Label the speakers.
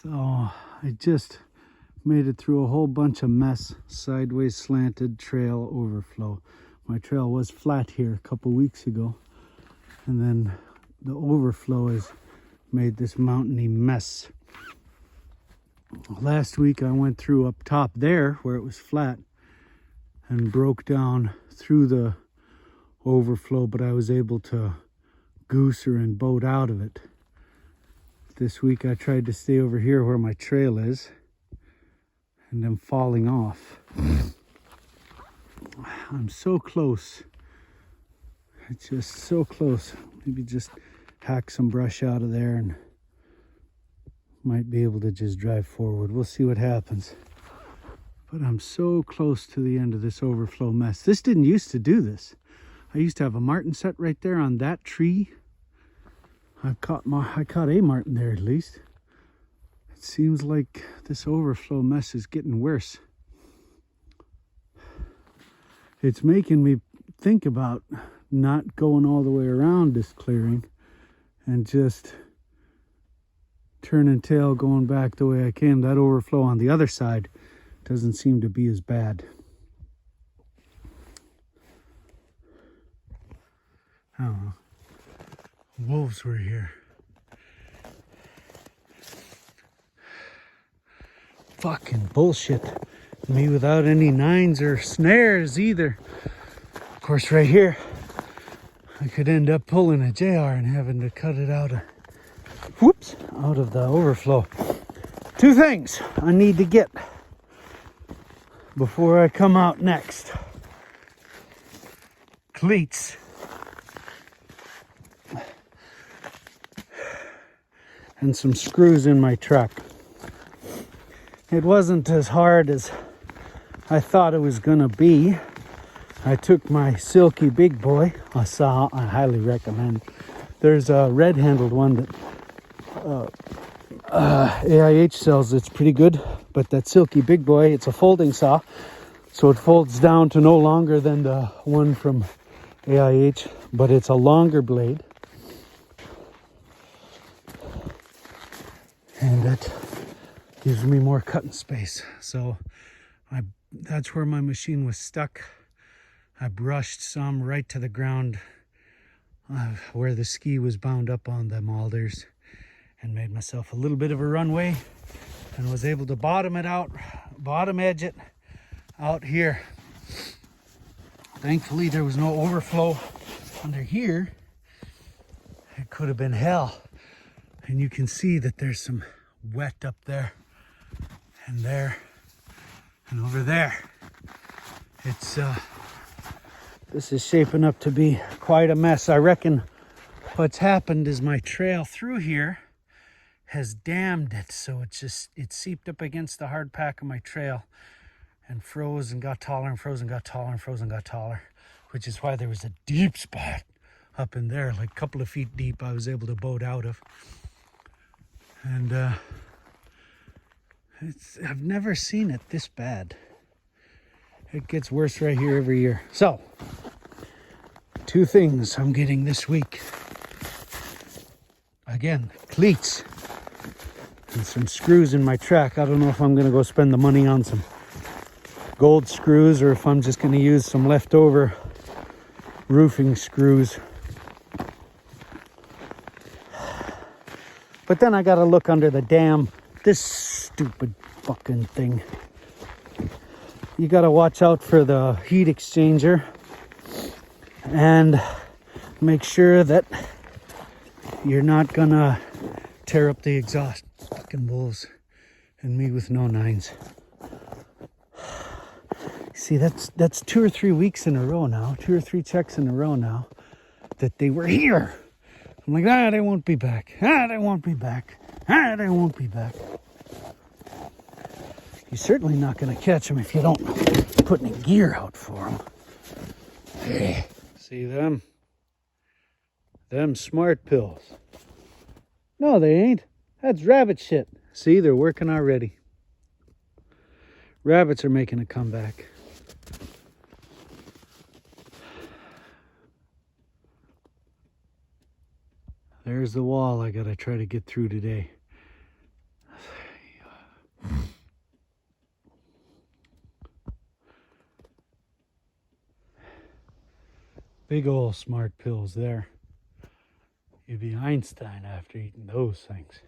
Speaker 1: So I just made it through a whole bunch of mess, sideways slanted trail overflow. My trail was flat here a couple weeks ago, and then the overflow has made this mountainy mess. Last week I went through up top there where it was flat and broke down through the overflow, but I was able to gooser and boat out of it. This week I tried to stay over here where my trail is, and I'm falling off. I'm so close. It's just so close. Maybe just hack some brush out of there and might be able to just drive forward. We'll see what happens. But I'm so close to the end of this overflow mess. This didn't used to do this. I used to have a marten set right there on that tree. I caught a marten there at least. It seems like this overflow mess is getting worse. It's making me think about not going all the way around this clearing and just turning tail going back the way I came. That overflow on the other side doesn't seem to be as bad. I don't know. Wolves were here. Fucking bullshit. Me without any nines or snares either. Of course, right here, I could end up pulling a JR and having to cut it out of, out of the overflow. Two things I need to get before I come out next. Cleats. And some screws in my truck. It wasn't as hard as I thought it was gonna be. I took my Silky Big Boy, a saw I highly recommend. There's a red-handled one that AIH sells. It's pretty good, but that Silky Big Boy, it's a folding saw, so it folds down to no longer than the one from AIH, but it's a longer blade. And it gives me more cutting space. So that's where my machine was stuck. I brushed some right to the ground where the ski was bound up on the alders and made myself a little bit of a runway and was able to bottom edge it out here. Thankfully there was no overflow under here. It could have been hell. And you can see that there's some wet up there and over there. It's this is shaping up to be quite a mess. I reckon what's happened is my trail through here has dammed it, so it seeped up against the hard pack of my trail and froze and got taller and froze and got taller and froze and got taller, which is why there was a deep spot up in there, like a couple of feet deep, I was able to boat out of. And I've never seen it this bad. It gets worse right here every year. So, two things I'm getting this week. Again, cleats and some screws in my track. I don't know if I'm going to go spend the money on some gold screws or if I'm just going to use some leftover roofing screws. But then I got to look under the dam. This stupid fucking thing. You got to watch out for the heat exchanger and make sure that you're not gonna tear up the exhaust. Fucking wolves and me with no nines. See, that's 2 or 3 weeks in a row now, 2 or 3 checks in a row now that they were here. I'm like, they won't be back. They won't be back. They won't be back. You're certainly not going to catch them if you don't put any gear out for them. Hey, see them? Them smart pills. No, they ain't. That's rabbit shit. See, they're working already. Rabbits are making a comeback. There's the wall I gotta try to get through today. Big ol' smart pills there. You'd be Einstein after eating those things.